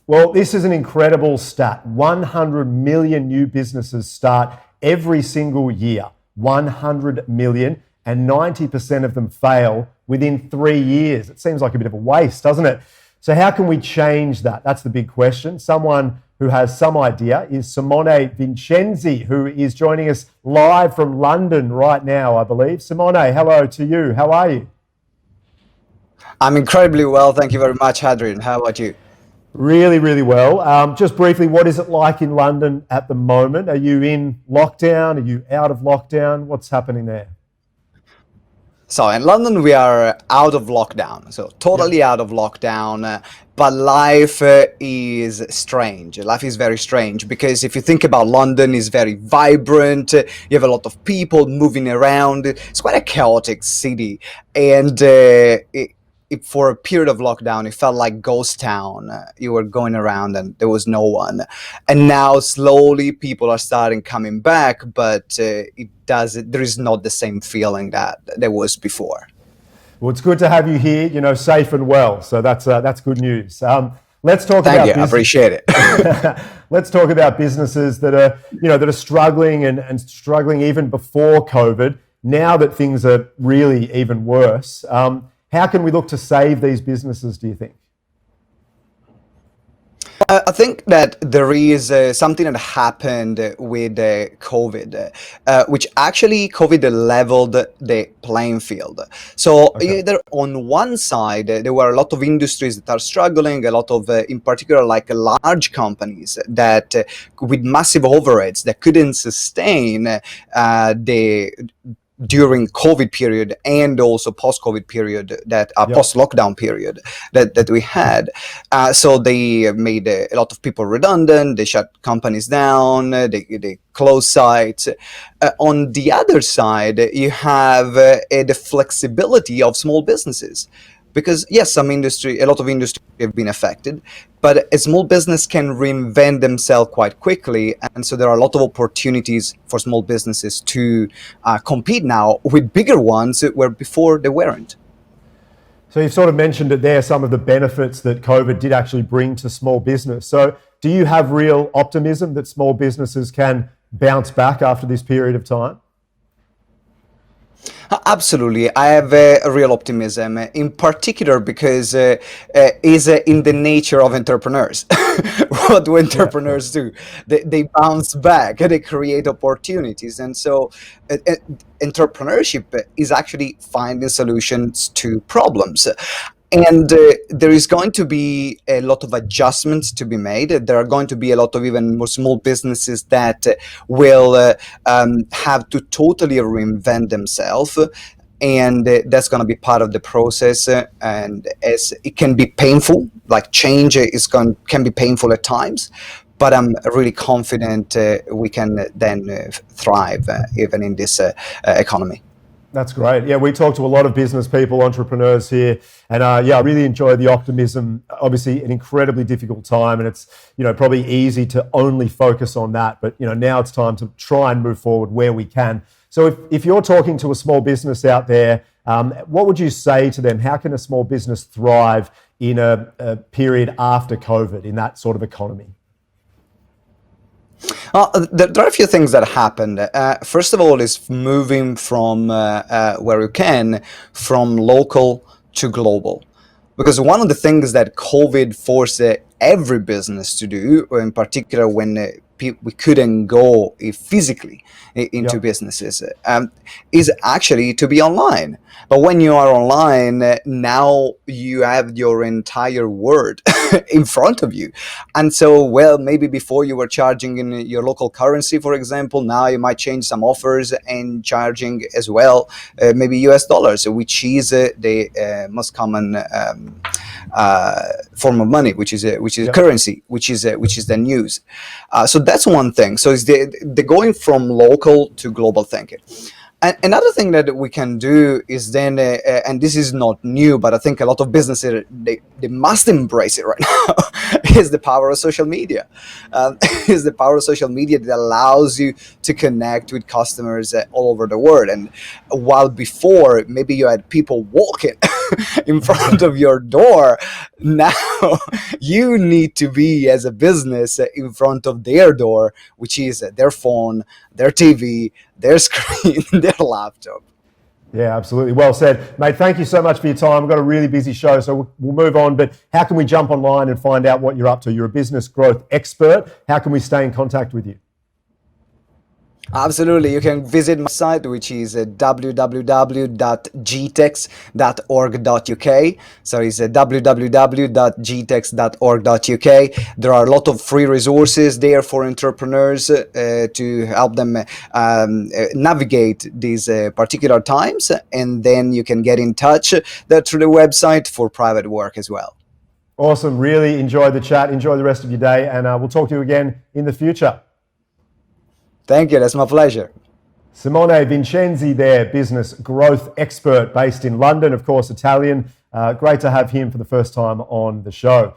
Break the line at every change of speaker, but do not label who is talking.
Well, this is an incredible stat. 100 million new businesses start every single year. 100 million, and 90% of them fail within 3 years. It seems like a bit of a waste, doesn't it? So how can we change that? That's the big question. Someone who has some idea is Simone Vincenzi, who is joining us live from London right now, I believe. Simone, hello to you. How are you?
I'm incredibly well. Thank you very much, Hadrian. How about you?
Really, really well. Just briefly, what is it like in London at the moment? Are you in lockdown? Are you out of lockdown? What's happening there?
So in London, we are out of lockdown, so totally
Yep.
out of lockdown. But life is strange. Life is very strange because if you think about London, it's very vibrant. You have a lot of people moving around. It's quite a chaotic city, and for a period of lockdown, it felt like ghost town. You were going around and there was no one, and now slowly people are starting coming back, but there is not the same feeling that there was before.
Well, it's good to have you here, safe and well. So that's good news. Let's talk
Thank
about
you. I appreciate it.
let's talk about businesses that are, that are struggling and struggling even before COVID. Now that things are really even worse, how can we look to save these businesses, do you think?
I think that there is something that happened with COVID, which actually COVID leveled the playing field. So
Okay.
either on one side, there were a lot of industries that are struggling, a lot of, in particular, like large companies that with massive overheads that couldn't sustain the during COVID period and also post-COVID period, that
Yep.
post-lockdown period that we had. So they made a lot of people redundant. They shut companies down. They closed sites. On the other side, you have the flexibility of small businesses. Because yes, a lot of industry have been affected, but a small business can reinvent themselves quite quickly, and so there are a lot of opportunities for small businesses to compete now with bigger ones where before they weren't.
So you've sort of mentioned it there, some of the benefits that COVID did actually bring to small business. So do you have real optimism that small businesses can bounce back after this period of time?
Absolutely, I have a real optimism, in particular because is in the nature of entrepreneurs. What do
Yeah.
entrepreneurs do? They bounce back, they create opportunities, and so entrepreneurship is actually finding solutions to problems. And there is going to be a lot of adjustments to be made. There are going to be a lot of even more small businesses that will have to totally reinvent themselves. And that's going to be part of the process. And as it can be painful, like change can be painful at times. But I'm really confident we can then thrive even in this economy.
That's great. Yeah, we talk to a lot of business people, entrepreneurs here, and I really enjoy the optimism. Obviously, an incredibly difficult time, and it's probably easy to only focus on that. But now it's time to try and move forward where we can. So, if you're talking to a small business out there, what would you say to them? How can a small business thrive in a period after COVID in that sort of economy?
There are a few things that happened. First of all, is moving from where you can, from local to global. Because one of the things that COVID forced every business to do, in particular when we couldn't go physically into
Yep.
businesses, is actually to be online. But when you are online, now you have your entire world in front of you. And so, well, maybe before you were charging in your local currency, for example, now you might change some offers and charging as well, maybe US dollars, which is the most common form of money, which is
Yep.
currency, which is the news. So that's one thing. So it's the going from local to global thinking. And another thing that we can do is then, and this is not new, but I think a lot of businesses, they must embrace it right now, is the power of social media. Is the power of social media that allows you to connect with customers all over the world. And while before, maybe you had people walking in front of your door, now So you need to be, as a business, in front of their door, which is their phone, their TV, their screen, their laptop.
Yeah, absolutely. Well said. Mate, thank you so much for your time. We've got a really busy show, so we'll move on. But how can we jump online and find out what you're up to? You're a business growth expert. How can we stay in contact with you?
Absolutely. You can visit my site, which is www.gtex.org.uk. So it's www.gtex.org.uk. There are a lot of free resources there for entrepreneurs to help them navigate these particular times. And then you can get in touch through the website for private work as well.
Awesome. Really enjoyed the chat. Enjoy the rest of your day, and we'll talk to you again in the future.
Thank you. That's my pleasure.
Simone Vincenzi there, business growth expert based in London, of course, Italian. Great to have him for the first time on the show.